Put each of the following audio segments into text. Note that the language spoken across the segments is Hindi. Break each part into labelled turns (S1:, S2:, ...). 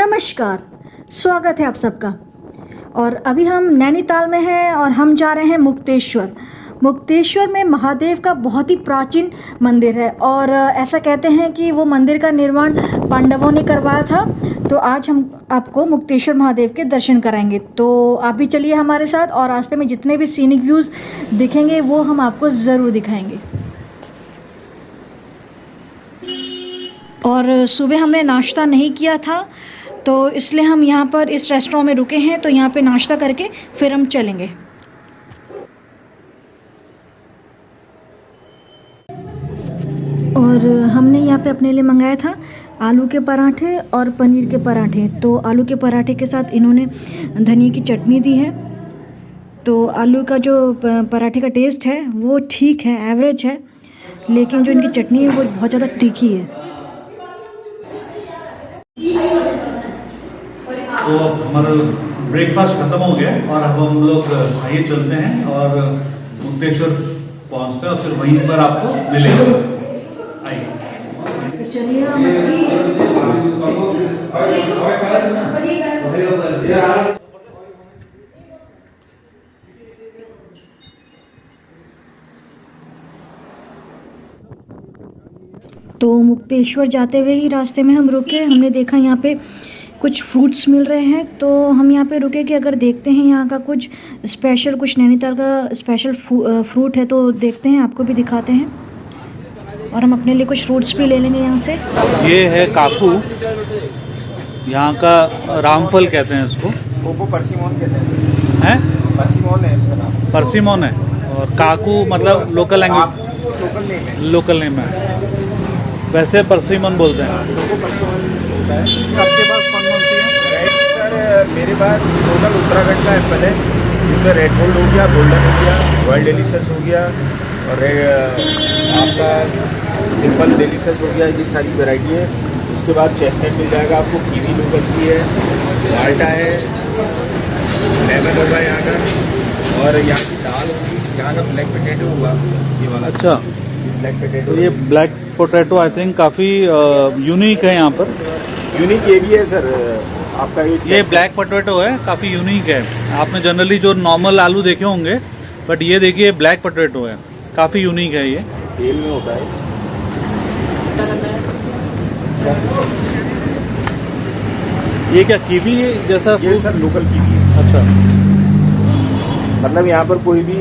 S1: नमस्कार, स्वागत है आप सबका। और अभी हम नैनीताल में हैं और हम जा रहे हैं मुक्तेश्वर। मुक्तेश्वर में महादेव का बहुत ही प्राचीन मंदिर है और ऐसा कहते हैं कि वो मंदिर का निर्माण पांडवों ने करवाया था। तो आज हम आपको मुक्तेश्वर महादेव के दर्शन कराएंगे, तो आप भी चलिए हमारे साथ और रास्ते में जितने भी सीनिक व्यूज़ दिखेंगे वो हम आपको ज़रूर दिखाएंगे। और सुबह हमने नाश्ता नहीं किया था तो इसलिए हम यहाँ पर इस रेस्टोरेंट में रुके हैं, तो यहाँ पे नाश्ता करके फिर हम चलेंगे। और हमने यहाँ पे अपने लिए मंगाया था आलू के पराठे और पनीर के पराठे। तो आलू के पराठे के साथ इन्होंने धनिया की चटनी दी है। तो आलू का जो पराठे का टेस्ट है वो ठीक है, एवरेज है, लेकिन जो इनकी चटनी है वो बहुत ज़्यादा तीखी है।
S2: तो अब हमारा ब्रेकफास्ट खत्म हो गया और अब हम लोग आइए चलते हैं और मुक्तेश्वर पहुंचते हैं और फिर वहीं पर आपको मिलेंगे। आइए
S1: तो मुक्तेश्वर जाते हुए ही रास्ते में हम रुके। हमने देखा यहाँ पे कुछ फ्रूट्स मिल रहे हैं, तो हम यहाँ पे रुके कि अगर देखते हैं यहाँ का कुछ स्पेशल, कुछ नैनीताल का स्पेशल फ्रूट है तो देखते हैं, आपको भी दिखाते हैं। और हम अपने लिए कुछ फ्रूट्स भी ले लेंगे यहाँ से।
S2: ये है काकू, यहाँ का रामफल कहते हैं इसको।
S3: वो परसिमोन कहते हैं। परसिमोन है इसका नाम।
S2: परसिमोन है और काकू मतलब लोकल लैंग्वेज, लोकल नेम है। वैसे परसिमन बोलते हैं। आपके पास कौन सी है?
S3: सर मेरे पास टोटल उत्तराखंड का एप्पल है, जिसमें रेड गोल्ड हो गया, गोल्डन हो गया, वर्ल्ड डेलीशियस हो गया और आपका सिंपल डेलीशियस हो गया। ये सारी वैरायटी है। उसके बाद चेस्टनट मिल जाएगा आपको, कीवी लोकल की है, माल्टा है, लेमन होगा यहाँ का, और यहाँ की दाल होगी, यहाँ का ब्लैक पोटैटो होगा ये वाला।
S2: अच्छा,
S3: ब्लैक पोटैटो।
S2: तो ये ब्लैक पोटैटो आई थिंक काफ़ी यूनिक है यहाँ पर।
S3: यूनिक ये भी है सर आपका।
S2: ये ब्लैक पोटैटो है, काफ़ी यूनिक है। आपने जनरली जो नॉर्मल आलू देखे होंगे, बट ये देखिए ब्लैक पोटैटो है, काफ़ी यूनिक है। ये
S3: तेल में होता है।
S2: ये क्या कीवी जैसा?
S3: ये सर लोकल कीवी है।
S2: अच्छा,
S3: मतलब यहाँ पर कोई भी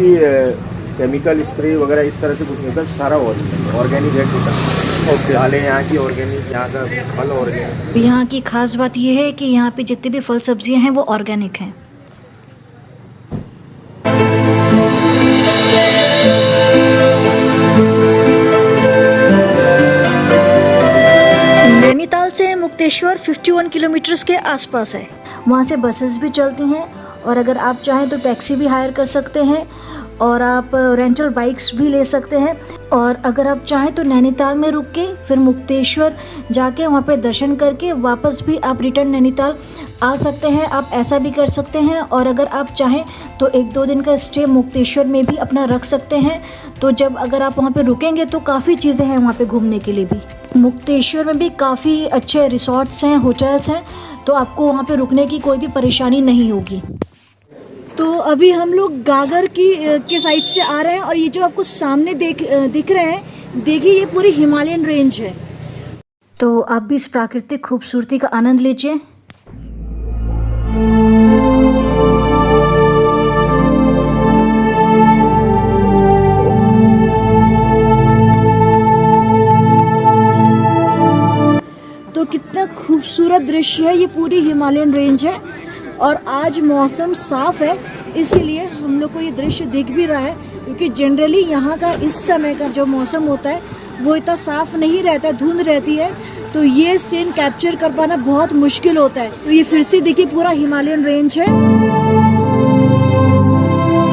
S3: केमिकल स्प्रे वगैरह इस तरह से कुछ नहीं होता, सारा ऑर्गेनिक रेट होता है। ओके, दालें यहाँ की ऑर्गेनिक, यहाँ का फल ऑर्गेनिक।
S1: यहाँ की खास बात यह है कि यहाँ पे जितने भी फल सब्जियाँ हैं वो ऑर्गेनिक हैं। नैनीताल से मुक्तेश्वर 51 किलोमीटर्स के आसपास है। वहाँ से बसेस भी चलती हैं और अगर आप चाहें तो टैक्सी भी हायर कर सकते हैं और आप रेंटल बाइक्स भी ले सकते हैं। और अगर आप चाहें तो नैनीताल में रुक के फिर मुक्तेश्वर जाके वहाँ पे दर्शन करके वापस भी आप रिटर्न नैनीताल आ सकते हैं। आप ऐसा भी कर सकते हैं। और अगर आप चाहें तो 1-2 दिन का स्टे मुक्तेश्वर में भी अपना रख सकते हैं। तो जब अगर आप वहाँ पे रुकेंगे तो काफ़ी चीज़ें हैं वहाँ पे घूमने के लिए भी। मुक्तेश्वर में भी काफ़ी अच्छे रिसोर्ट्स हैं, होटल्स हैं, तो आपको वहाँ पे रुकने की कोई भी परेशानी नहीं होगी। तो अभी हम लोग गागर के साइड से आ रहे हैं और ये जो आपको सामने दिख रहे हैं, देखिए ये पूरी हिमालयन रेंज है। तो आप भी इस प्राकृतिक खूबसूरती का आनंद लीजिए। तो कितना खूबसूरत दृश्य है, ये पूरी हिमालयन रेंज है और आज मौसम साफ है, इसीलिए हम लोग को ये दृश्य दिख भी रहा है। क्योंकि जनरली यहाँ का इस समय का जो मौसम होता है वो इतना साफ नहीं रहता, धुंध रहती है, तो ये सीन कैप्चर कर पाना बहुत मुश्किल होता है। तो ये फिर से देखिए पूरा हिमालयन रेंज है।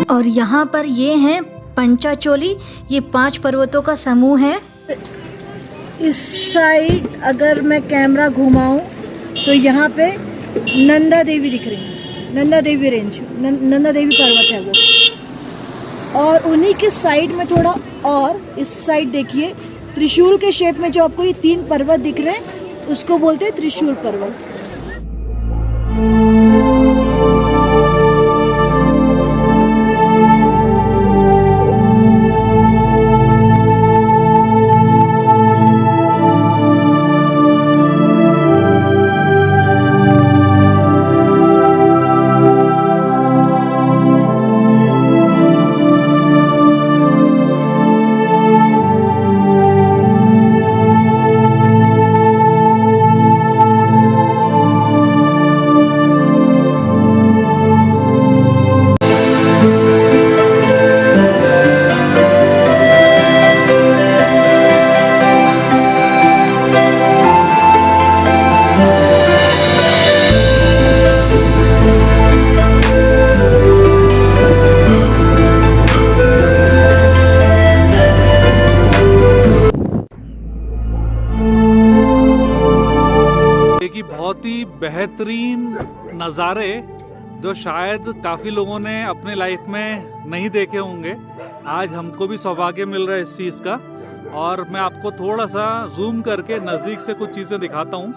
S1: और यहाँ पर ये है पंचाचोली, ये 5 पर्वतों का समूह है। इस साइड अगर मैं कैमरा घुमाऊं तो यहाँ पे नंदा देवी दिख रही है, नंदा देवी रेंज, नंदा देवी पर्वत है वो। और उन्हीं के साइड में थोड़ा और इस साइड देखिए त्रिशूल के शेप में जो आपको ये 3 पर्वत दिख रहे हैं उसको बोलते हैं त्रिशूल पर्वत।
S2: कि बहुत ही बेहतरीन नज़ारे जो शायद काफ़ी लोगों ने अपने लाइफ में नहीं देखे होंगे, आज हमको भी सौभाग्य मिल रहा है इस चीज़ का। और मैं आपको थोड़ा सा जूम करके नज़दीक से कुछ चीज़ें दिखाता हूँ।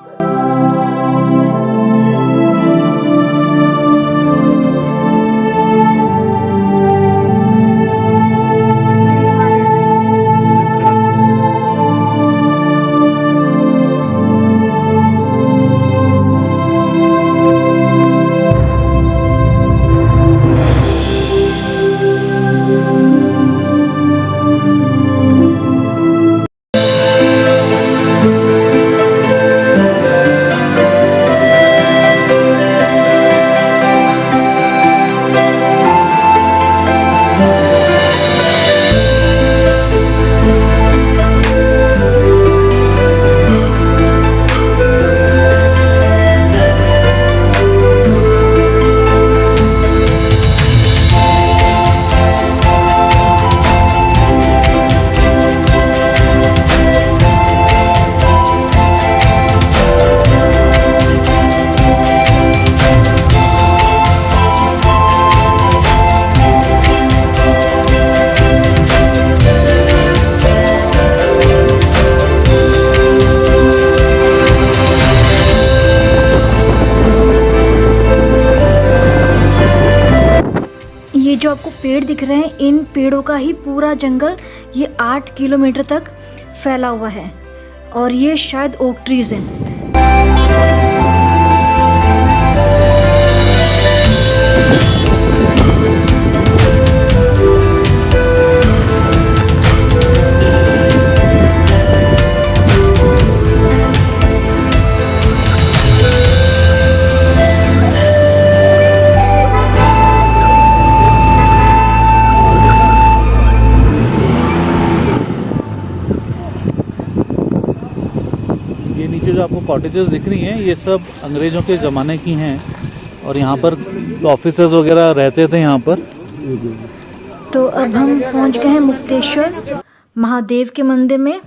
S1: ये जो आपको पेड़ दिख रहे हैं, इन पेड़ों का ही पूरा जंगल ये 8 किलोमीटर तक फैला हुआ है और ये शायद ओक ट्रीज हैं।
S2: ये नीचे जो आपको कॉटेजेस दिख रही हैं, ये सब अंग्रेज़ों के ज़माने की हैं और यहाँ पर ऑफिसर्स वगैरह रहते थे यहाँ पर।
S1: तो अब हम पहुँच गए हैं मुक्तेश्वर महादेव के मंदिर में।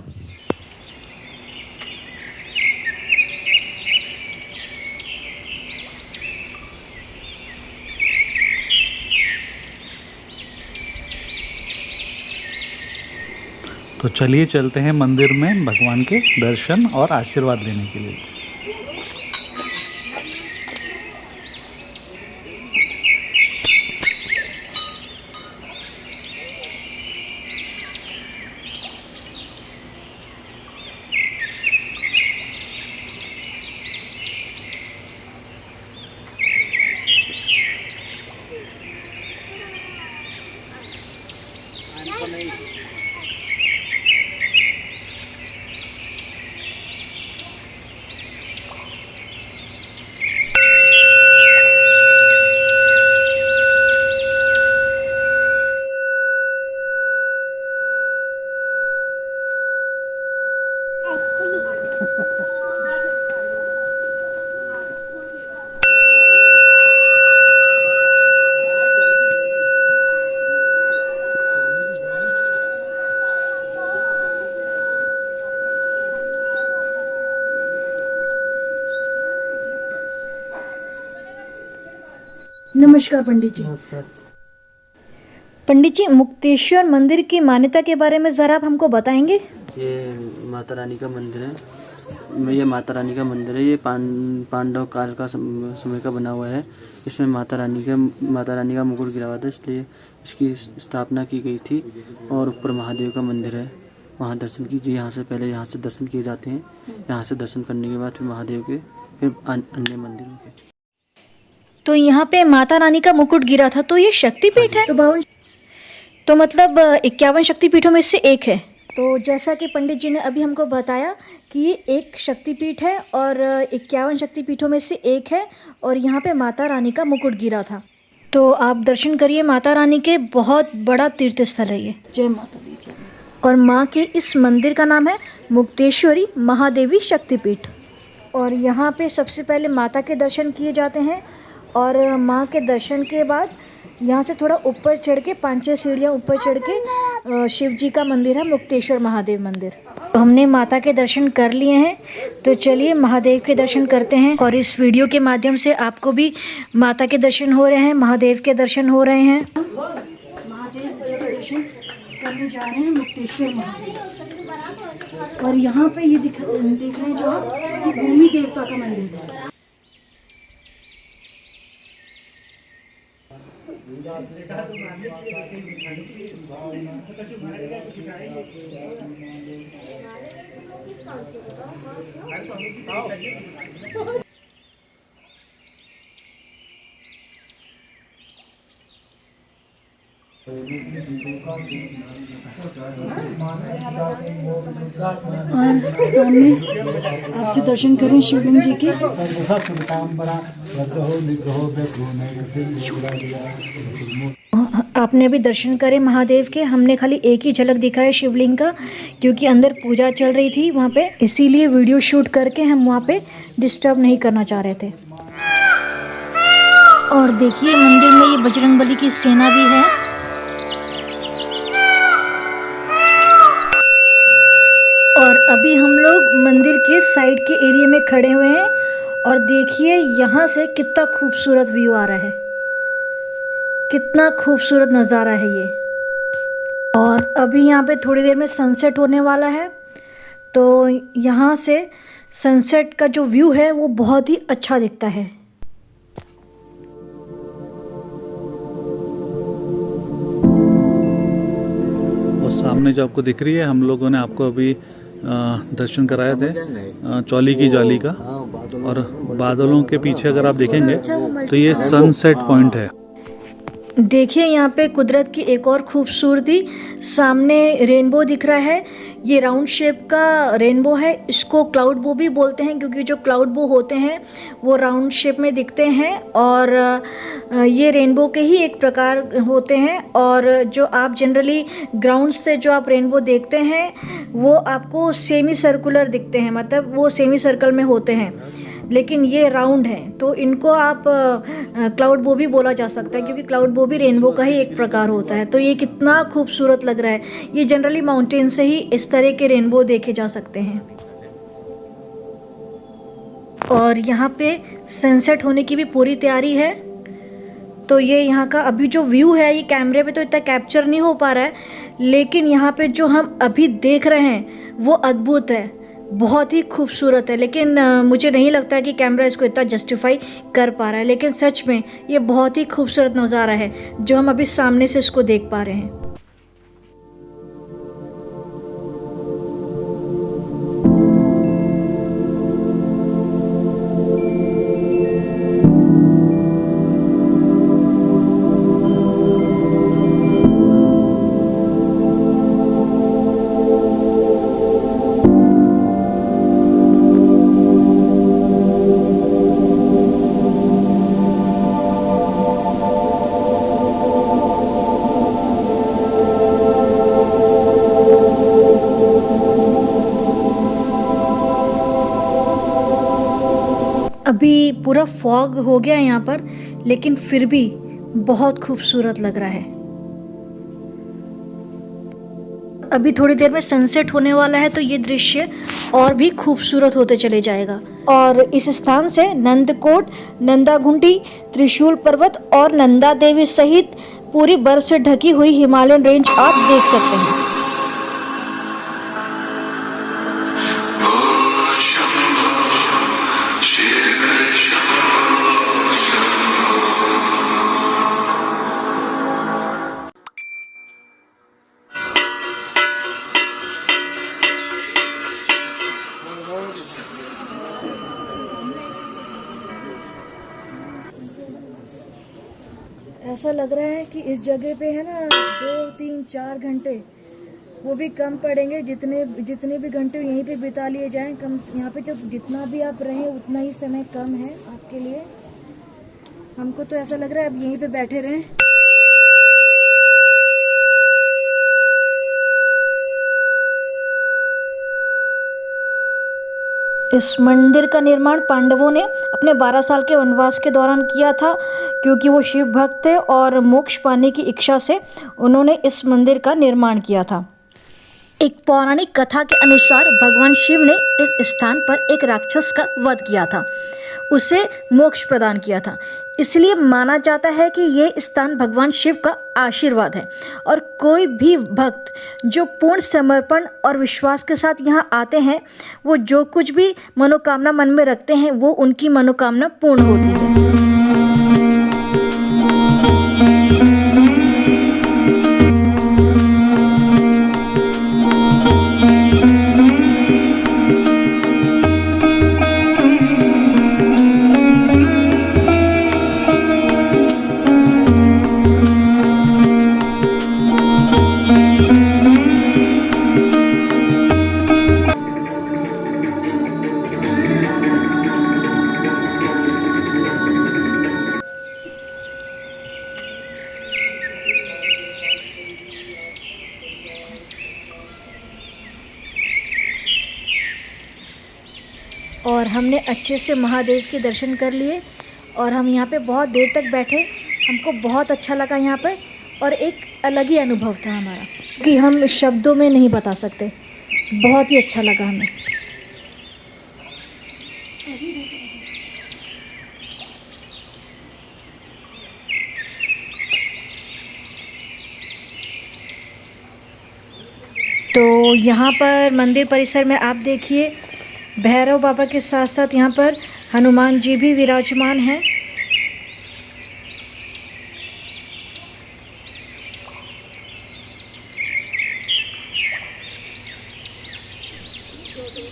S2: तो चलिए चलते हैं मंदिर में भगवान के दर्शन और आशीर्वाद लेने के लिए।
S1: नमस्कार पंडित जी।
S4: नमस्कार।
S1: पंडित जी, मुक्तेश्वर मंदिर की मान्यता के बारे में ज़रा आप हमको बताएंगे?
S4: ये माता रानी का मंदिर है ये माता रानी का मंदिर है। ये पांडव काल का समय का बना हुआ है। इसमें माता रानी का मुकुट गिरा हुआ था, इसलिए इसकी स्थापना की गई थी। और ऊपर महादेव का मंदिर है, वहाँ दर्शन कीजिए। यहाँ से पहले यहाँ से दर्शन किए जाते हैं। यहाँ से दर्शन करने के बाद फिर महादेव के, फिर अन्य मंदिरों के।
S1: तो यहाँ पे माता रानी का मुकुट गिरा था, तो ये शक्तिपीठ है। तो मतलब 51 शक्तिपीठों में से एक है। तो जैसा कि पंडित जी ने अभी हमको बताया कि ये एक शक्तिपीठ है और 51 शक्तिपीठों में से एक है, और यहाँ पे माता रानी का मुकुट गिरा था। तो आप दर्शन करिए माता रानी के, बहुत बड़ा तीर्थ स्थल है ये। जय माता दी जय। और माँ के इस मंदिर का नाम है मुक्तेश्वरी महादेवी शक्तिपीठ। और यहाँ पे सबसे पहले माता के दर्शन किए जाते हैं, और माँ के दर्शन के बाद यहाँ से थोड़ा ऊपर चढ़ के 5-6 सीढ़ियाँ ऊपर चढ़ के शिव जी का मंदिर है, मुक्तेश्वर महादेव मंदिर। तो हमने माता के दर्शन कर लिए हैं, तो चलिए महादेव के दर्शन करते हैं। और इस वीडियो के माध्यम से आपको भी माता के दर्शन हो रहे हैं, महादेव के दर्शन हो रहे हैं। महादेव जी के दर्शन करने जा रहे हैं, मुक्तेश्वर महादेव। और यहाँ पे ये देख रहे हैं जो आप, ये भूमि देवता का मंदिर है। और सामने आप जो दर्शन करें शिवलिंग जी के, आपने अभी दर्शन करे महादेव के। हमने खाली एक ही झलक दिखा है शिवलिंग का, क्योंकि अंदर पूजा चल रही थी वहाँ पे, इसीलिए वीडियो शूट करके हम वहाँ पे डिस्टर्ब नहीं करना चाह रहे थे। और देखिए मंदिर में ये बजरंगबली की सेना भी है। और अभी हम लोग मंदिर के साइड के एरिया में खड़े हुए हैं, और देखिए यहाँ से कितना खूबसूरत व्यू आ रहा है, कितना खूबसूरत नज़ारा है ये। और अभी यहाँ पे थोड़ी देर में सनसेट होने वाला है, तो यहाँ से सनसेट का जो व्यू है वो बहुत ही अच्छा दिखता है।
S2: और सामने जो आपको दिख रही है, हम लोगों ने आपको अभी दर्शन कराए थे चौली की जाली का। और बादलों के पीछे अगर आप देखेंगे तो ये सनसेट पॉइंट है।
S1: देखिए यहाँ पे कुदरत की एक और खूबसूरती, सामने रेनबो दिख रहा है। ये राउंड शेप का रेनबो है, इसको क्लाउड बो भी बोलते हैं, क्योंकि जो क्लाउड बो होते हैं वो राउंड शेप में दिखते हैं, और ये रेनबो के ही एक प्रकार होते हैं। और जो आप जनरली ग्राउंड से जो आप रेनबो देखते हैं वो आपको सेमी सर्कुलर दिखते हैं, मतलब वो सेमी सर्कल में होते हैं, लेकिन ये राउंड है, तो इनको आप क्लाउड बो भी बोला जा सकता है, क्योंकि क्लाउड बो भी रेनबो का ही एक प्रकार होता है। तो ये कितना खूबसूरत लग रहा है। ये जनरली माउंटेन से ही इस तरह के रेनबो देखे जा सकते हैं। और यहाँ पे सनसेट होने की भी पूरी तैयारी है। तो ये यहाँ का अभी जो व्यू है, ये कैमरे पे तो इतना कैप्चर नहीं हो पा रहा है, लेकिन यहाँ पे जो हम अभी देख रहे हैं वो अद्भुत है, बहुत ही खूबसूरत है। लेकिन मुझे नहीं लगता कि कैमरा इसको इतना जस्टिफाई कर पा रहा है, लेकिन सच में ये बहुत ही खूबसूरत नज़ारा है जो हम अभी सामने से इसको देख पा रहे हैं। अभी पूरा फॉग हो गया है यहाँ पर, लेकिन फिर भी बहुत खूबसूरत लग रहा है। अभी थोड़ी देर में सनसेट होने वाला है, तो ये दृश्य और भी खूबसूरत होते चले जाएगा। और इस स्थान से नंदकोट, नंदाघुंडी, त्रिशूल पर्वत और नंदा देवी सहित पूरी बर्फ से ढकी हुई हिमालयन रेंज आप देख सकते हैं। ऐसा लग रहा है कि इस जगह पे है ना 2, 3, 4 घंटे वो भी कम पड़ेंगे। जितने भी घंटे यहीं पे बिता लिए जाएं, कम यहाँ पे जब जितना भी आप रहें उतना ही समय कम है आपके लिए। हमको तो ऐसा लग रहा है अब यहीं पे बैठे रहें। इस मंदिर का निर्माण पांडवों ने अपने 12 साल के वनवास के दौरान किया था, क्योंकि वो शिव भक्त थे और मोक्ष पाने की इच्छा से उन्होंने इस मंदिर का निर्माण किया था। एक पौराणिक कथा के अनुसार भगवान शिव ने इस स्थान पर एक राक्षस का वध किया था, उसे मोक्ष प्रदान किया था। इसलिए माना जाता है कि ये स्थान भगवान शिव का आशीर्वाद है और कोई भी भक्त जो पूर्ण समर्पण और विश्वास के साथ यहाँ आते हैं, वो जो कुछ भी मनोकामना मन में रखते हैं वो उनकी मनोकामना पूर्ण होती है। और हमने अच्छे से महादेव के दर्शन कर लिए और हम यहाँ पे बहुत देर तक बैठे। हमको बहुत अच्छा लगा यहाँ पर और एक अलग ही अनुभव था हमारा कि हम शब्दों में नहीं बता सकते। बहुत ही अच्छा लगा हमें। तो यहाँ पर मंदिर परिसर में आप देखिए भैरव बाबा के साथ साथ यहाँ पर हनुमान जी भी विराजमान हैं।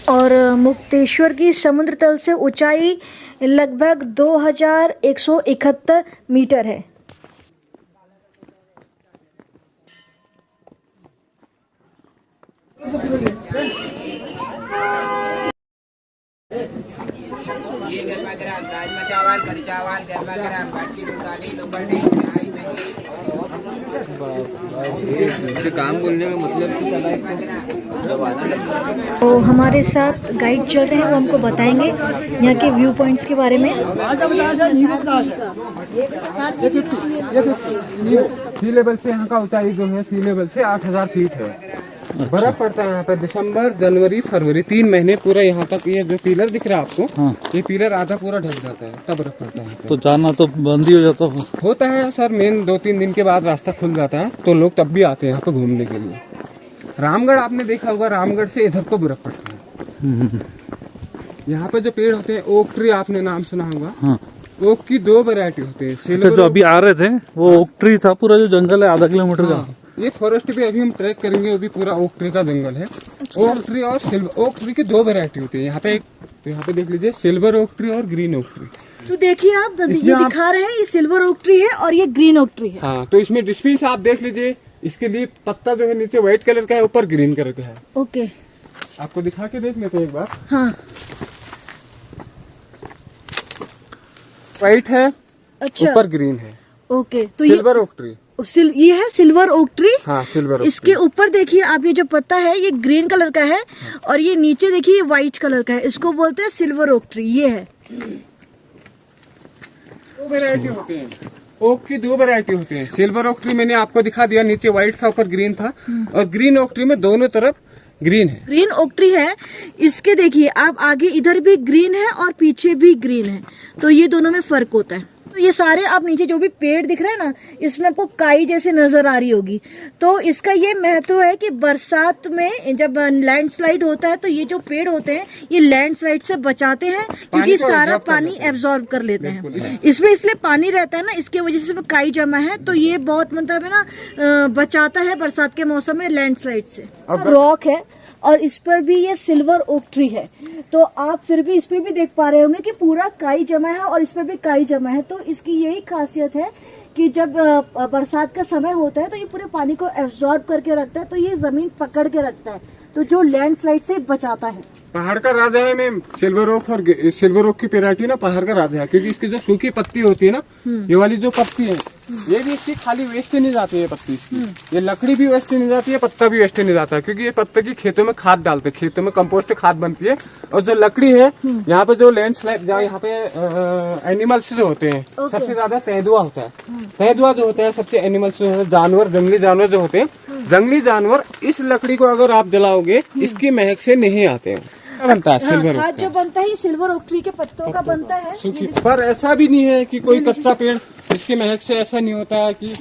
S1: और मुक्तेश्वर की समुद्र तल से ऊंचाई लगभग 2171 मीटर है।
S5: ये गरमा ग्राम राजमा चावल कड़ी चावल गरमा ग्राम बाटी दाली लोकल टी काम बोलने का मतलब
S1: तो हमारे साथ गाइड चल रहे हैं, वो हमको बताएंगे यहाँ के व्यू पॉइंट्स के बारे में।
S6: सी लेवल से यहाँ का ऊंचाई जो है सी लेवल से 8000 फीट है। बर्फ पड़ता है यहाँ पे दिसंबर, जनवरी, फरवरी 3 महीने पूरा यहाँ तक। ये जो पिलर दिख रहा है आपको,
S2: हाँ।
S6: ये पिलर आधा पूरा ढक जाता है, तब बर्फ पड़ता है।
S2: तो जाना तो बंद ही हो जाता
S6: होता है सर, मेन 2-3 दिन के बाद रास्ता खुल जाता है तो लोग तब भी आते हैं यहाँ पे घूमने के लिए। रामगढ़ आपने देखा होगा, रामगढ़ से इधर तो बर्फ पड़ता है। यहाँ पे जो पेड़ होते हैं ओक ट्री, आपने नाम सुना होगा।
S2: हाँ।
S6: ओक की 2 वैरायटी होते हैं।
S2: अच्छा, जो अभी आ रहे थे वो ओक ट्री था, पूरा जो जंगल है आधा किलोमीटर का।
S6: ये फॉरेस्ट भी अभी हम ट्रैक करेंगे, वो भी पूरा ओक ट्री का जंगल है। ओक ट्री और सिल्वर ओक ट्री की 2 वैरायटी होती है यहाँ पे। तो यहाँ पे देख लीजिए सिल्वर ओक ट्री और ग्रीन ओक ट्री।
S1: तो देखिए आप ये दिखा रहे हैं, ये सिल्वर ओक ट्री है और ये ग्रीन ओक ट्री है।
S6: हाँ, तो इसमें डिस्टेंस आप देख लीजिए। इसके लिए पत्ता जो है नीचे व्हाइट कलर का है, ऊपर ग्रीन कलर का है।
S1: ओके,
S6: आपको दिखा के देख लेते हैं एक बार।
S1: हाँ
S6: व्हाइट है,
S1: अच्छा,
S6: ऊपर ग्रीन है।
S1: ओके, तो
S6: सिल्वर ओक ट्री,
S1: ये है सिल्वर ओक ट्री।
S6: हाँ सिल्वर ओक
S1: इसके ऊपर देखिए आप, ये जो पत्ता है ये ग्रीन कलर का है और ये नीचे देखिए व्हाइट कलर का है। इसको बोलते हैं सिल्वर ओक ट्री। ये है
S6: 2 वैरायटी होते हैं। ओक की 2 वैरायटी होते हैं। सिल्वर ओक ट्री मैंने आपको दिखा दिया, नीचे व्हाइट था ऊपर ग्रीन था। और ग्रीन ओक ट्री में दोनों तरफ ग्रीन है।
S1: ग्रीन ओक ट्री है। इसके देखिए आप आगे इधर भी ग्रीन है और पीछे भी ग्रीन है, तो ये दोनों में फर्क होता है। तो ये सारे आप नीचे जो भी पेड़ दिख रहे हैं ना, इसमें आपको काई जैसे नजर आ रही होगी। तो इसका ये महत्व है कि बरसात में जब लैंडस्लाइड होता है तो ये जो पेड़ होते हैं ये लैंडस्लाइड से बचाते हैं, क्योंकि सारा पानी एब्जॉर्ब कर लेते हैं। इसमें इसलिए पानी रहता है ना, इसके वजह से इसमें काई जमा है, तो ये बहुत मतलब है ना बचाता है बरसात के मौसम में लैंडस्लाइड से। रॉक है और इस पर भी ये सिल्वर ओक ट्री है, तो आप फिर भी इस पे भी देख पा रहे होंगे कि पूरा काई जमा है और इस पर भी काई जमा है। तो इसकी यही खासियत है कि जब बरसात का समय होता है तो ये पूरे पानी को एब्जॉर्ब करके रखता है, तो ये जमीन पकड़ के रखता है, तो जो लैंडस्लाइड से बचाता है।
S6: पहाड़ का राजा है मैम सिल्वर ओक, और सिल्वर ओक की वैरायटी ना पहाड़ का राजा है, क्योंकि इसकी जो सूखी पत्ती होती है ना, ये वाली जो पत्ती है ये भी इसकी खाली वेस्ट नहीं जाती है पत्ती इसकी, ये लकड़ी भी वेस्ट नहीं जाती है, पत्ता भी वेस्ट नहीं जाता है, क्योंकि ये पत्ते की खेतों में खाद डालते हैं, खेतों में कंपोस्ट खाद बनती है। और जो लकड़ी है यहाँ पे जो लैंडस्लाइड जहाँ यहाँ पे एनिमल्स जो होते हैं सबसे ज्यादा तेंदुआ होता है, तेंदुआ जो होता है सबसे एनिमल्स जो है जानवर, जंगली जानवर जो होते हैं, जंगली जानवर इस लकड़ी को अगर आप जलाओगे इसकी महक से नहीं आते हैं। बनता है सिल्वर
S1: खाद जो बनता है ये सिल्वर ओक ट्री के पत्तों का बनता है।
S6: सूखी, पर ऐसा भी नहीं है कि कोई कच्चा पेड़ इसकी महक से, ऐसा नहीं होता है कि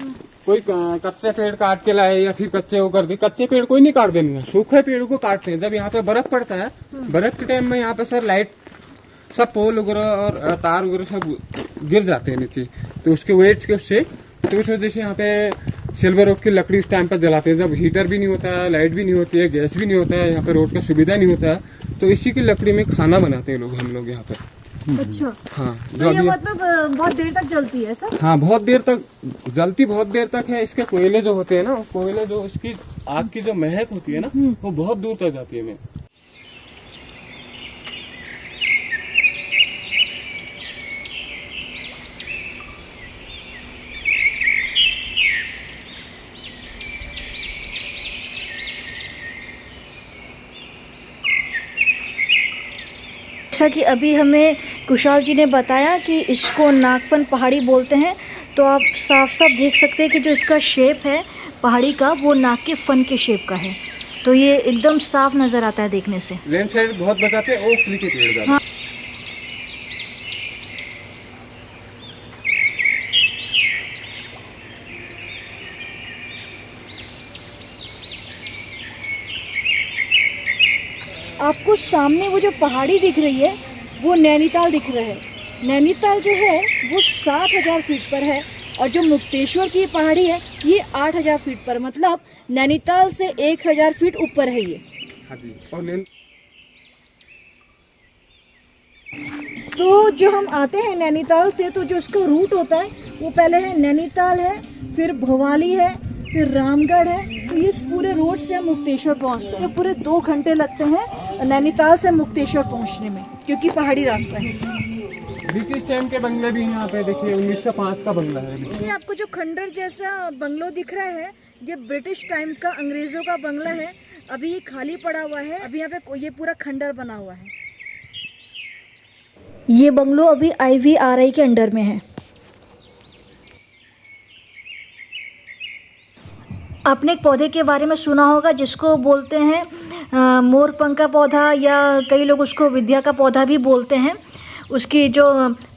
S6: कोई कच्चे पेड़ काट के लाए या फिर कच्चे वो कर दे, कच्चे पेड़ कोई नहीं काट देंगे, सूखे पेड़ को काटते हैं। जब यहाँ पे बर्फ पड़ता है, बर्फ के टाइम में यहाँ पे सर लाइट सब पोल वगैरह और तार वगैरह सब गिर जाते हैं नीचे, तो उसके वेट के उससे, तो इस वजह से यहाँ पे सिल्वर ओक की लकड़ी इस टाइम पर जलाते हैं, जब हीटर भी नहीं होता है, लाइट भी नहीं होती है, गैस भी नहीं होता है, यहाँ पे रोड का सुविधा नहीं होता है, तो इसी की लकड़ी में खाना बनाते हैं लोग, हम लोग यहाँ पर।
S1: अच्छा,
S6: हाँ,
S1: तो
S6: जो
S1: ये
S6: अभी
S1: मतलब बहुत देर तक जलती है सर?
S6: हाँ, बहुत देर तक जलती, बहुत देर तक है। इसके कोयले जो होते हैं ना, कोयले जो इसकी आग की जो महक होती है ना, वो बहुत दूर तक जाती है। मैं
S1: जैसा कि अभी हमें कुशाल जी ने बताया कि इसको नागफन पहाड़ी बोलते हैं, तो आप साफ साफ देख सकते हैं कि जो इसका शेप है पहाड़ी का वो नाग के फन के शेप का है, तो ये एकदम साफ नज़र आता है देखने से।
S6: लैंडस्लाइड बहुत बचाते हैं ओक ट्री के पेड़ ज्यादा।
S1: हाँ। आपको सामने वो जो पहाड़ी दिख रही है वो नैनीताल दिख रहा है। नैनीताल जो है वो 7000 फीट पर है, और जो मुक्तेश्वर की पहाड़ी है ये 8000 फीट पर, मतलब नैनीताल से 1000 फीट ऊपर है ये।
S6: और
S1: तो जो हम आते हैं नैनीताल से, तो जो उसका रूट होता है वो पहले है नैनीताल है, फिर भवाली है, फिर रामगढ़ है, तो इस पूरे रोड से हम मुक्तेश्वर पहुंचते हैं। पूरे 2 घंटे लगते हैं नैनीताल से मुक्तेश्वर पहुंचने में, क्योंकि पहाड़ी रास्ता है।
S6: ब्रिटिश टाइम के बंगले भी यहाँ पे देखिए, 1905 का बंगला है।
S1: ये आपको जो खंडर जैसा बंगलो दिख रहा है ये ब्रिटिश टाइम का अंग्रेजों का बंगला है। अभी ये खाली पड़ा हुआ है, अभी यहाँ पे ये पूरा खंडर बना हुआ है। ये बंगलो अभी IVRI के अंडर में है। आपने एक पौधे के बारे में सुना होगा जिसको बोलते हैं मोरपंख का पौधा, या कई लोग उसको विद्या का पौधा भी बोलते हैं। उसकी जो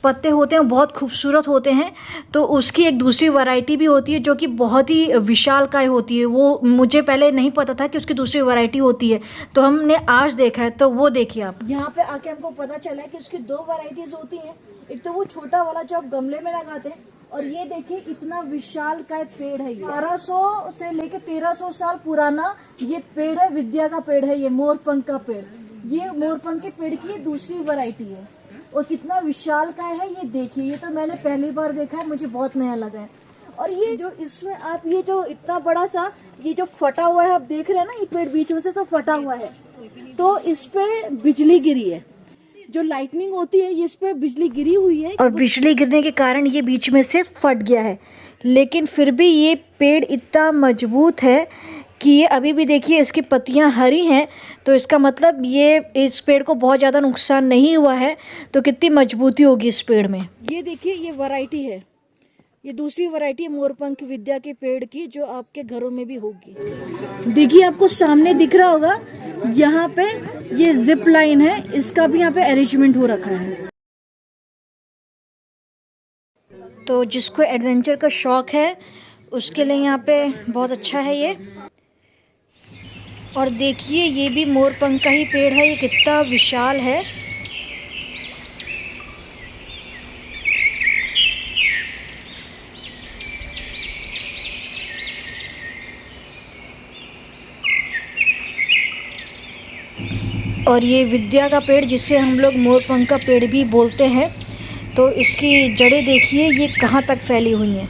S1: पत्ते होते हैं वो बहुत खूबसूरत होते हैं, तो उसकी एक दूसरी वैरायटी भी होती है जो कि बहुत ही विशालकाय होती है। वो मुझे पहले नहीं पता था कि उसकी दूसरी वैरायटी होती है, तो हमने आज देखा है। तो वो देखिए आप, यहाँ पे आके हमको पता चला है कि उसकी 2 वैरायटीज होती हैं। एक तो वो छोटा वाला जो आप गमले में लगाते हैं, और ये देखिए इतना विशालकाय पेड़ है। ये 1200 से लेके 1300 साल पुराना ये पेड़ है, विद्या का पेड़ है, ये मोरपंख का पेड़। ये मोरपंख के पेड़ की दूसरी वैरायटी है, और कितना विशालकाय है ये देखिए। ये तो मैंने पहली बार देखा है, मुझे बहुत नया लगा है। और ये जो इसमें आप ये जो इतना बड़ा सा ये जो फटा हुआ है आप देख रहे हैं ना, ये पेड़ बीच में से तो फटा हुआ है, तो इस पे बिजली गिरी है। जो लाइटनिंग होती है इस पे बिजली गिरी हुई है, और बिजली गिरने के कारण ये बीच में से फट गया है। लेकिन फिर भी ये पेड़ इतना मजबूत है कि ये अभी भी देखिए इसकी पत्तियां हरी हैं, तो इसका मतलब ये इस पेड़ को बहुत ज़्यादा नुकसान नहीं हुआ है। तो कितनी मजबूती होगी इस पेड़ में। ये देखिए ये वैरायटी है, ये दूसरी वैरायटी है मोरपंख विद्या के पेड़ की, जो आपके घरों में भी होगी। देखिए आपको सामने दिख रहा होगा, यहाँ पे ये जिप लाइन है, इसका भी यहाँ पे अरेंजमेंट हो रखा है। तो जिसको एडवेंचर का शौक है उसके लिए यहाँ पे बहुत अच्छा है ये। और देखिए ये भी मोरपंख का ही पेड़ है, ये कितना विशाल है। और ये विद्या का पेड़ जिसे हम लोग मोरपंख का पेड़ भी बोलते हैं, तो इसकी जड़ें देखिए ये कहाँ तक फैली हुई हैं।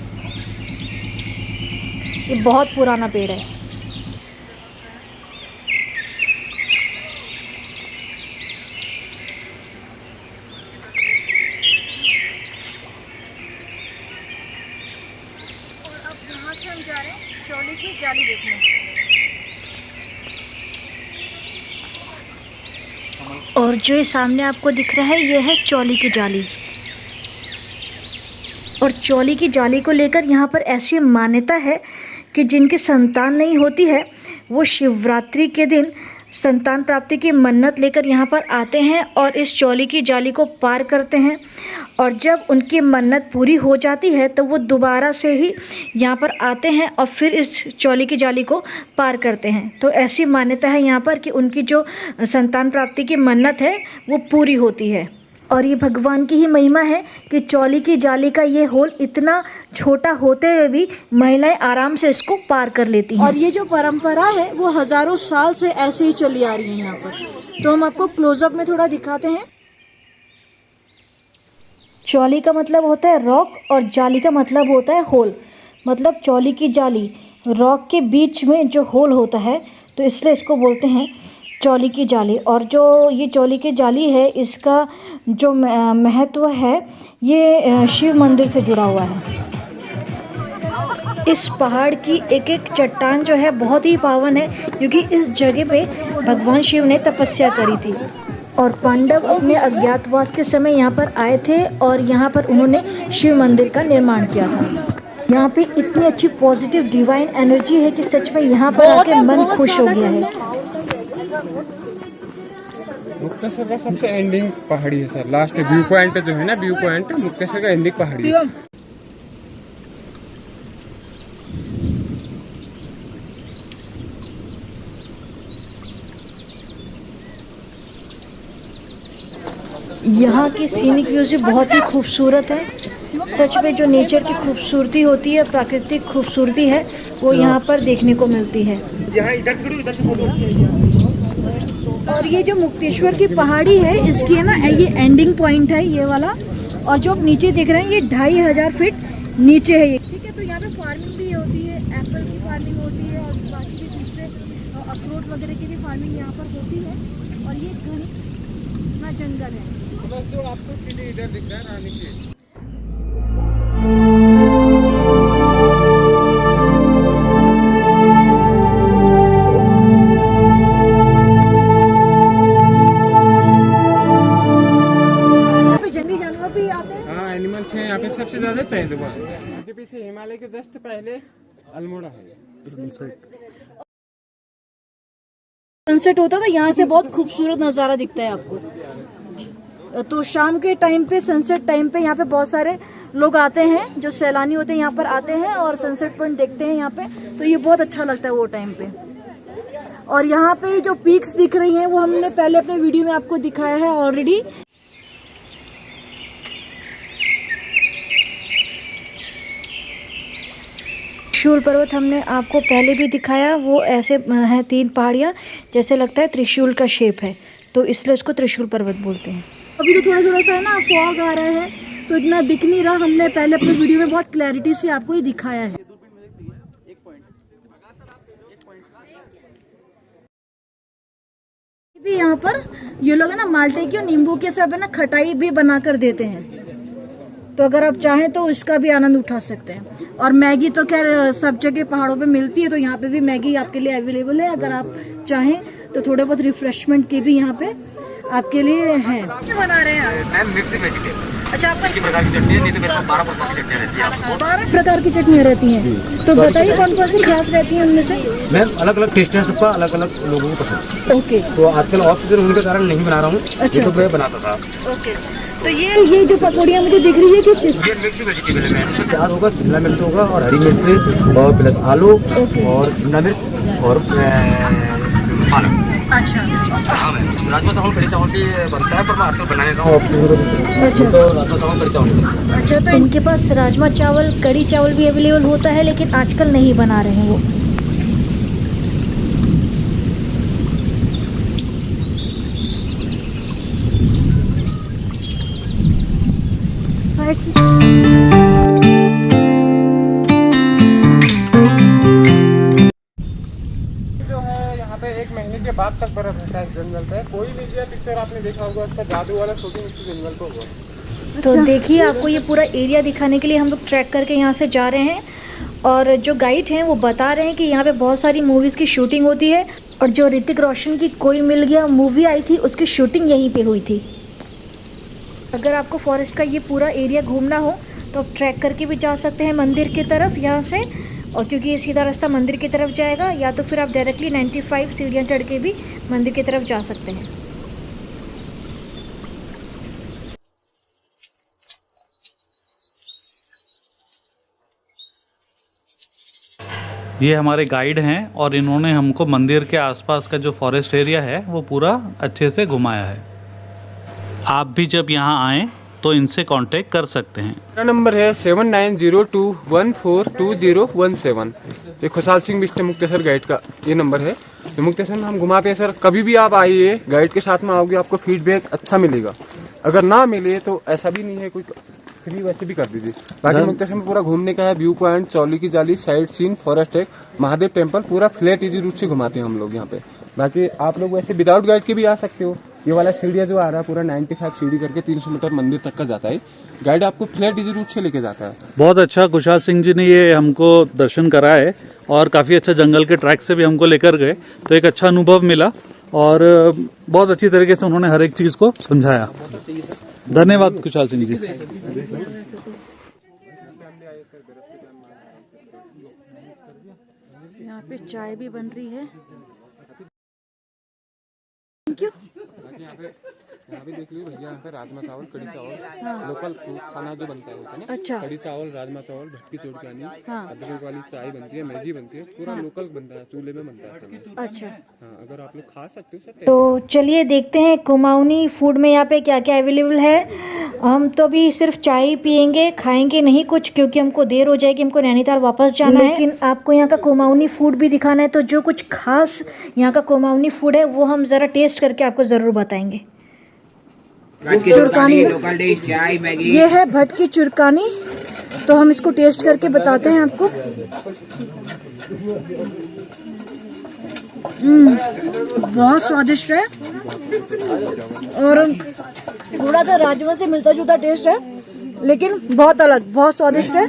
S1: ये बहुत पुराना पेड़ है। और अब यहाँ से हम जा रहे हैं चौली की जाली देखने। और जो ये सामने आपको दिख रहा है ये है चौली की जाली। और चौली की जाली को लेकर यहाँ पर ऐसी मान्यता है कि जिनकी संतान नहीं होती है वो शिवरात्रि के दिन संतान प्राप्ति की मन्नत लेकर यहाँ पर आते हैं और इस चौली की जाली को पार करते हैं। और जब उनकी मन्नत पूरी हो जाती है तो वो दोबारा से ही यहाँ पर आते हैं और फिर इस चौली की जाली को पार करते हैं। तो ऐसी मान्यता है यहाँ पर कि उनकी जो संतान प्राप्ति की मन्नत है वो पूरी होती है। और ये भगवान की ही महिमा है कि चौली की जाली का ये होल इतना छोटा होते हुए भी महिलाएं आराम से इसको पार कर लेती हैं। और ये जो परंपरा है वो हज़ारों साल से ऐसे ही चली आ रही है यहाँ पर। तो हम आपको क्लोजअप में थोड़ा दिखाते हैं। चौली का मतलब होता है रॉक और जाली का मतलब होता है होल। मतलब चौली की जाली रॉक के बीच में जो होल होता है तो इसलिए इसको बोलते हैं चौली की जाली। और जो ये चौली की जाली है इसका जो महत्व है ये शिव मंदिर से जुड़ा हुआ है। इस पहाड़ की एक एक चट्टान जो है बहुत ही पावन है क्योंकि इस जगह पे भगवान शिव ने तपस्या करी थी और पांडव अपने अज्ञातवास के समय यहाँ पर आए थे और यहाँ पर उन्होंने शिव मंदिर का निर्माण किया था। यहाँ पे इतनी अच्छी पॉजिटिव डिवाइन एनर्जी है कि सच में यहाँ पर आके मन खुश हो गया है।
S6: मुक्तेश्वर का सबसे एंडिंग पहाड़ी है सर। लास्ट व्यू पॉइंट जो है ना, व्यू पॉइंट मुक्तेश्वर का एंडिंग पहाड़ी है।
S1: यहाँ की सीनिक व्यूज़ भी बहुत ही खूबसूरत है। सच में जो नेचर की खूबसूरती होती है, प्राकृतिक खूबसूरती है, वो यहाँ पर देखने को मिलती है। और ये जो मुक्तेश्वर की पहाड़ी है इसकी है ना ये एंडिंग पॉइंट है ये वाला। और जो आप नीचे देख रहे हैं ये 2500 फीट नीचे है ये। ठीक है, तो यहाँ पे फार्मिंग भी होती है, एप्पल की फार्मिंग होती है और बाकी भी दूसरे अखरोट वगैरह की भी फार्मिंग यहाँ पर होती है। और ये घना जंगल है।
S6: जो आपको किले इधर दिख रहा है रानी की। एनिमल्स हैं यहाँ पे सबसे ज्यादा तेंदुआ। इसके पीछे हिमालय के जस्ट पहले अल्मोड़ा है।
S1: सनसेट होता है तो यहाँ से बहुत खूबसूरत नज़ारा दिखता है आपको। तो शाम के टाइम पे, सनसेट टाइम पे यहाँ पे बहुत सारे लोग आते हैं, जो सैलानी होते हैं यहाँ पर आते हैं और सनसेट पॉइंट देखते हैं यहाँ पे। तो ये बहुत अच्छा लगता है वो टाइम पे। और यहाँ पे जो पीक्स दिख रही हैं वो हमने पहले अपने वीडियो में आपको दिखाया है ऑलरेडी। त्रिशूल पर्वत हमने आपको पहले भी दिखाया। वो ऐसे हैं 3 पहाड़ियाँ, जैसे लगता है त्रिशूल का शेप है, तो इसलिए उसको त्रिशूल पर्वत बोलते हैं। अभी तो थोड़ा थोड़ा सा है ना फॉग आ रहा है तो इतना दिख नहीं रहा। हमने पहले अपने वीडियो में बहुत क्लैरिटी से आपको ये दिखाया है। भी यहाँ पर ये लोग है ना माल्टे की और नींबू के सब है ना खटाई भी बना कर देते हैं। तो अगर आप चाहें तो इसका भी आनंद उठा सकते हैं। और मैगी तो खैर सब जगह पहाड़ों पे मिलती है, तो यहाँ पे भी मैगी आपके लिए अवेलेबल है। अगर आप चाहें तो थोड़े बहुत रिफ्रेशमेंट के भी यहाँ पे आपके लिए हैं। क्या बना रहे हैं आप?
S7: Mix vegetable.
S1: अच्छा, आपका
S7: एक प्रकार की चटनी है, नहीं तो मेरे पास 12 प्रकार की चटनियाँ रहती है। आपको
S1: 12 प्रकार की चटनियाँ रहती हैं, तो बताइए कौन कौन सी खास रहती हैं उनमें से?
S7: मैम अलग अलग टेस्ट है सबका, अलग अलग लोगों को पसंद।
S1: ओके।
S7: तो आजकल ऑफ सीजन होने के कारण नहीं बना रहा हूँ।
S1: अच्छा।
S7: तो मैं बनाता था।
S1: ओके, तो ये जो पकौड़ियाँ मुझे दिख रही है किस चीज़?
S7: ये मिक्स वेजिटेबल है मैम। इसमें प्याज होगा, शिमला मिर्च होगा और हरी मिर्च और प्लस आलू और शिमला मिर्च और पालक।
S1: अच्छा।
S7: हाँ मैम, राजमा चावल कढ़ी चावल भी बनता है, पर मैं आजकल बनाने का ऑफ सीजन।
S1: अच्छा।
S7: तो राजमा चावल कढ़ी चावल।
S1: अच्छा, तो इनके पास राजमा चावल कढ़ी चावल भी अवेलेबल होता है, लेकिन आजकल नहीं बना रहे हैं वो।
S6: यहाँ पे 1 महीने के बाद तक बर्फ रहता है इस जंगल पे। कोई लीजिए पिक्चर आपने देखा होगा, उसका जादू वाला शूटिंग इस जंगल को हुआ।
S1: तो देखिए आपको ये पूरा एरिया दिखाने के लिए हम लोग ट्रैक करके यहाँ से जा रहे हैं और जो गाइड हैं वो बता रहे हैं कि यहाँ पे बहुत सारी मूवीज़ की शूटिंग होती है और जो ऋतिक रोशन की कोई मिल गया मूवी आई थी उसकी शूटिंग यहीं पे हुई थी। अगर आपको फॉरेस्ट का ये पूरा एरिया घूमना हो तो आप ट्रैक करके भी जा सकते हैं मंदिर की तरफ यहाँ से, और क्योंकि ये सीधा रास्ता मंदिर की तरफ जाएगा, या तो फिर आप डायरेक्टली 95 सीढ़ियाँ चढ़ के भी मंदिर की तरफ जा सकते हैं।
S2: ये हमारे गाइड हैं और इन्होंने हमको मंदिर के आसपास का जो फॉरेस्ट एरिया है वो पूरा अच्छे से घुमाया है। आप भी जब यहाँ आएँ तो इनसे कांटेक्ट कर सकते हैं।
S6: मेरा नंबर है 7902142017। ये खुशहाल सिंह मिस्टर मुक्तेसर गाइड का ये नंबर है। ये मुक्तेसर में हम घुमाते हैं सर। कभी भी आप आइए, गाइड के साथ में आओगे आपको फीडबैक अच्छा मिलेगा। अगर ना मिले तो ऐसा भी नहीं है, कोई फ्री वैसे भी कर दीजिए। बाकी मुक्तेसर में पूरा घूमने का है, व्यू पॉइंट, चौली की जाली, साइड सीन, फॉरेस्ट है, महादेव टेम्पल, पूरा फ्लैट इजी रूट से घुमाते हैं हम लोग यहाँ पे। बाकी आप लोग वैसे विदाउट गाइड के भी आ सकते हो। ये वाला सीढ़िया जो आ रहा है पूरा 95 सीढ़ी करके 300 मीटर मंदिर तक का जाता है। गाइड आपको फ्लैट इजी रूट से लेके जाता है।
S2: बहुत अच्छा खुशहाल सिंह जी ने ये हमको दर्शन कराए और काफ़ी अच्छा जंगल के ट्रैक से भी हमको लेकर गए, तो एक अच्छा अनुभव मिला और बहुत अच्छी तरीके से उन्होंने हर एक चीज़ को समझाया। धन्यवाद खुशहाल सिंह जी।
S1: यहाँ पे चाय भी बन रही है। Thank you.
S6: यहाँ पे देख लीजिए भैया, यहाँ पे राजमा चावल, कड़ी चावल, लोकल खाना जो बनता है ना,
S1: अच्छा।
S6: कड़ी चावल, राजमा चावल, भटकी चोरकानी, अदरक वाली चाय बनती है, मैगी बनती है, पूरा लोकल बनता है, चूल्हे में बनता है खाना।
S1: अच्छा,
S6: हाँ, अगर आप लोग खा सकते हो सर।
S1: तो चलिए देखते हैं कुमाऊनी फूड में यहाँ पे क्या क्या अवेलेबल है। हम तो अभी सिर्फ चाय ही पियेंगे, खाएंगे नहीं कुछ, क्योंकि हमको देर हो जाएगी, हमको नैनीताल वापस जाना है। लेकिन आपको यहाँ का कुमाऊनी फूड भी दिखाना है, तो जो कुछ खास यहाँ का कुमाऊनी फूड है वो हम ज़रा टेस्ट करके आपको ज़रूर बताएंगे।
S5: चुरकानी, लोकल डिश, चाय, मैगी।
S1: ये है भटकी चुरकानी, तो हम इसको टेस्ट करके बताते हैं आपको। बहुत स्वादिष्ट है और थोड़ा सा राजमा से मिलता जुलता टेस्ट है, लेकिन बहुत अलग, बहुत स्वादिष्ट है।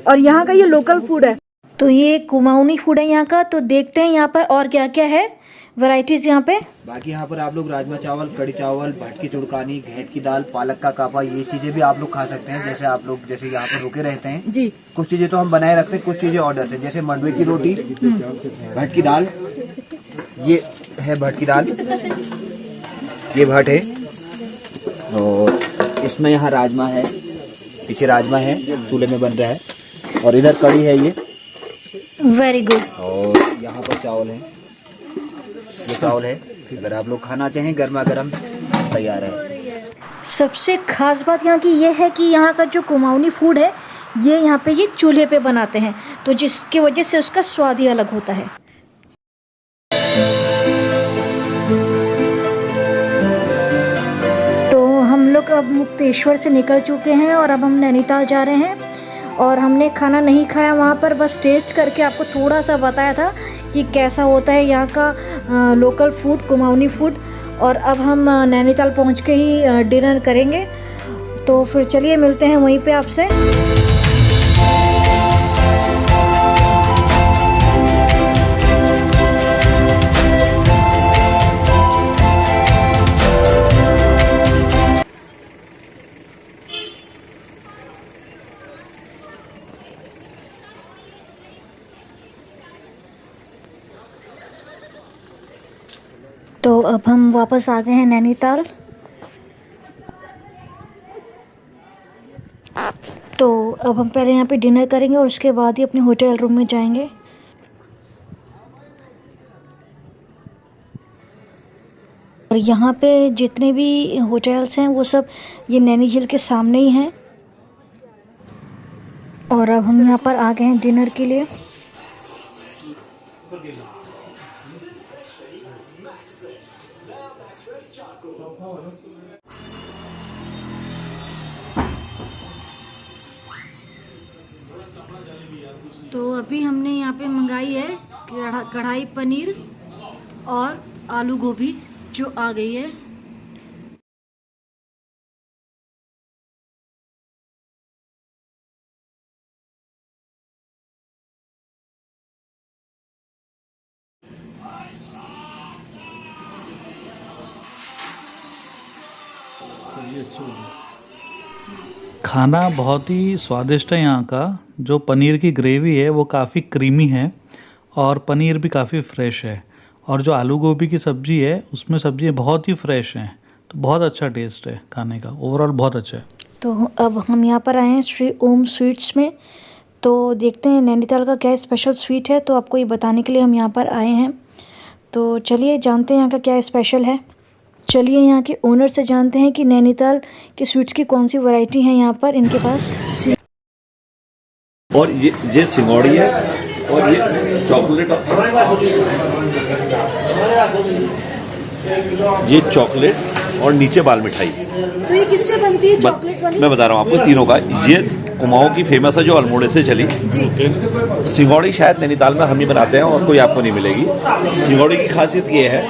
S1: और यहाँ का ये लोकल फूड है, तो ये कुमाऊनी फूड है यहाँ का। तो देखते हैं यहाँ पर और क्या क्या है वैरायटीज यहाँ पे।
S8: बाकी यहाँ पर आप लोग राजमा चावल, कड़ी चावल, भटकी चुड़कानी, घेत की दाल, पालक का कापा, ये चीजें भी आप लोग खा सकते हैं। जैसे आप लोग जैसे यहाँ पर रुके रहते हैं
S1: जी,
S8: कुछ चीजें तो हम बनाए रखते हैं, कुछ चीजें ऑर्डर से, जैसे मंडवे की रोटी, भटकी दाल, ये है भटकी दाल, ये भट है, और इसमें यहाँ राजमा है, पीछे राजमा है चूल्हे में बन रहा है, और इधर कड़ी है ये।
S1: Very good.
S8: और यहाँ पर चावल है, ये चावल है, अगर आप लोग खाना चाहें गर्मा गर्म तैयार है।
S1: सबसे खास बात यहाँ की ये है कि यहाँ का जो कुमाऊनी फूड है ये यहाँ पे ये चूल्हे पे बनाते हैं, तो जिसकी वजह से उसका स्वाद ही अलग होता है। तो हम लोग अब मुक्तेश्वर से निकल चुके हैं और अब हम नैनीताल जा रहे हैं, और हमने खाना नहीं खाया वहाँ पर, बस टेस्ट करके आपको थोड़ा सा बताया था कि कैसा होता है यहाँ का लोकल फूड, कुमाऊनी फूड। और अब हम नैनीताल पहुँच के ही डिनर करेंगे, तो फिर चलिए मिलते हैं वहीं पे आपसे। तो अब हम वापस आ गए हैं नैनीताल। तो अब हम पहले यहाँ पे डिनर करेंगे और उसके बाद ही अपने होटल रूम में जाएंगे। और यहाँ पे जितने भी होटल्स हैं वो सब ये नैनी झील के सामने ही हैं। और अब हम यहाँ पर आ गए हैं डिनर के लिए। तो अभी हमने यहाँ पे मंगाई है कढ़ाई पनीर और आलू गोभी जो आ गई है।
S2: खाना बहुत ही स्वादिष्ट है यहाँ का। जो पनीर की ग्रेवी है वो काफ़ी क्रीमी है और पनीर भी काफ़ी फ्रेश है, और जो आलू गोभी की सब्ज़ी है उसमें सब्ज़ी बहुत ही फ्रेश हैं, तो बहुत अच्छा टेस्ट है खाने का, ओवरऑल बहुत अच्छा है।
S1: तो अब हम यहाँ पर आए हैं श्री ओम स्वीट्स में, तो देखते हैं नैनीताल का क्या स्पेशल स्वीट है। तो आपको ये बताने के लिए हम यहाँ पर आए हैं, तो चलिए जानते हैं यहाँ का क्या स्पेशल है। चलिए यहाँ के ओनर से जानते हैं कि नैनीताल के स्वीट्स की कौन सी वैरायटी है यहाँ पर इनके पास।
S9: और ये सिंगौड़ी है, और ये चॉकलेट, ये चॉकलेट और नीचे बाल मिठाई।
S1: तो ये किससे बनती है चॉकलेट वाली?
S9: मैं बता रहा हूँ आपको तीनों का। ये कुमाऊं की फेमस है जो अल्मोड़े से चली। सिंगौड़ी शायद नैनीताल में हम ही बनाते हैं और कोई आपको नहीं मिलेगी। सिंगौड़ी की खासियत ये है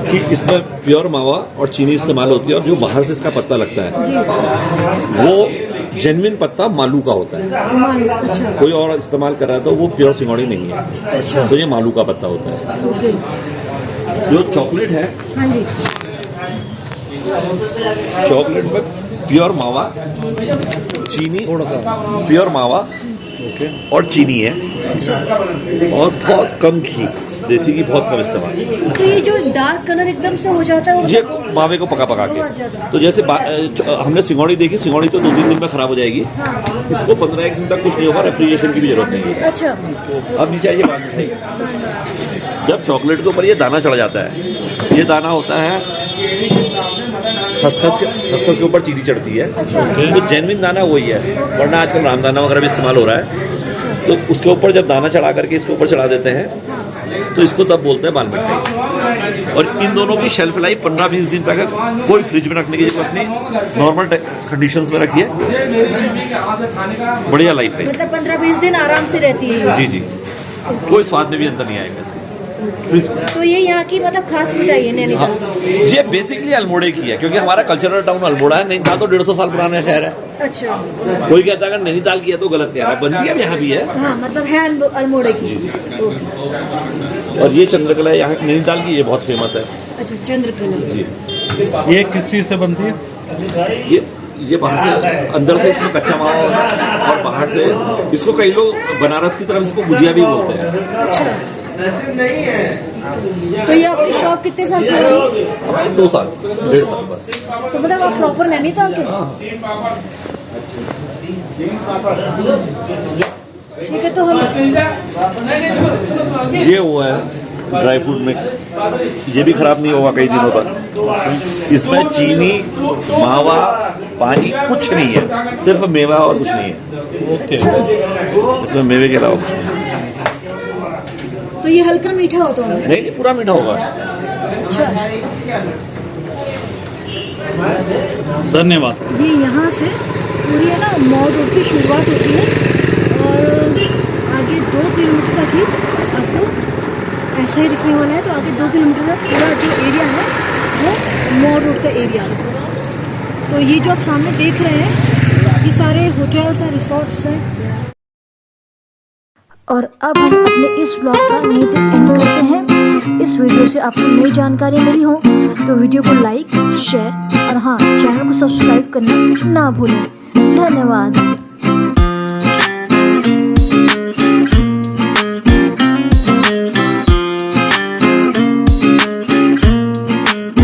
S9: कि इसमें प्योर मावा और चीनी इस्तेमाल होती है, और जो बाहर से इसका पत्ता लगता है वो जेन्युइन पत्ता मालू का होता है।
S1: अच्छा।
S9: कोई और इस्तेमाल कर रहा है तो वो प्योर सिंगौड़ी नहीं है।
S1: अच्छा।
S9: तो ये मालू का पत्ता होता है।
S1: ओके।
S9: जो चॉकलेट है,
S1: हाँ जी,
S9: चॉकलेट में प्योर मावा, चीनी, प्योर मावा और चीनी है, और बहुत कम घी, देसी घी बहुत कम इस्तेमाल।
S1: तो ये जो डार्क कलर एकदम से हो जाता है वो
S9: ये मावे को पका पका के। तो जैसे हमने सिंगौड़ी देखी, सिंगौड़ी तो 2-3 दिन में खराब हो जाएगी।
S1: हाँ।
S9: इसको 15-1 दिन तक कुछ नहीं होगा, रेफ्रिजरेशन की भी जरूरत नहीं है।
S1: अच्छा।
S9: अब नीचे आइए, बात मिठाई। जब चॉकलेट के ऊपर ये दाना चढ़ जाता है, ये दाना होता है खसखस के ऊपर चीनी चढ़ती है।
S1: अच्छा।
S9: तो जेन्युइन दाना वही है, वरना आजकल रामदाना वगैरह भी इस्तेमाल हो रहा है। तो उसके ऊपर जब दाना चढ़ा करके इसके ऊपर चढ़ा देते हैं तो इसको तब बोलते हैं बाल मिठाई। और इन दोनों की शेल्फ लाइफ 15-20 दिन तक है, कोई फ्रिज में रखने की जरूरत नहीं, नॉर्मल कंडीशंस में रखिए, बढ़िया लाइफ है।
S1: मतलब 15-20 दिन आराम से रहती है।
S9: जी जी, कोई स्वाद में भी अंतर नहीं आएगा इससे।
S1: तो ये यहाँ की मतलब खास मिठाई है नैनीताल।
S9: ये बेसिकली अल्मोड़े की है, क्योंकि हमारा कल्चरल टाउन अल्मोड़ा है। नैनीताल तो 150 साल पुराना शहर है।
S1: अच्छा।
S9: कोई कहता है अगर नैनीताल की है तो गलत कह रहा है, बनती है यहाँ भी है।
S1: हाँ, मतलब है अल्मोड़े की।
S9: और ये चंद्रकला यहाँ नैनीताल की, ये बहुत फेमस है।
S1: अच्छा, चंद्रकला
S9: जी।
S2: ये किस चीज़ से बनती है?
S9: ये बाहर से, अंदर से इसमें कच्चा मावा होता है, और बाहर से इसको कई लोग बनारस की तरफ इसको गुजिया भी बोलते हैं।
S1: अच्छा। तो ये आपकी शॉप कितने साल पुरानी?
S9: हमारे 2 साल 1.5 साल बस।
S1: तो मतलब आप प्रॉपर नैनीताल के? ठीक है, तो हम
S9: ये वो है ड्राई फ्रूट मिक्स, ये भी खराब नहीं होगा कई दिनों तक। इसमें चीनी, मावा, पानी कुछ नहीं है, सिर्फ मेवा और कुछ नहीं है। इसमें मेवे के अलावा कुछ नहीं।
S1: तो ये हल्का मीठा होता है?
S9: नहीं, पूरा मीठा होगा।
S1: अच्छा।
S2: धन्यवाद।
S1: ये यहाँ से पूरी है ना मॉल रोड की शुरुआत होती है, और आगे 2 किलोमीटर तक ही आपको ऐसा ही दिखने वाला है। तो आगे 2 किलोमीटर तक पूरा जो एरिया है वो मॉल रोड का एरिया है। तो ये जो आप सामने देख रहे हैं ये सारे होटल्स हैं, रिसोर्ट्स हैं। और अब हम अपने इस ब्लॉग का यहीं पे एंड करते हैं। इस वीडियो से आपको नई जानकारी मिली हो तो वीडियो को लाइक, शेयर और हाँ, चैनल को सब्सक्राइब करना ना भूलें। धन्यवाद।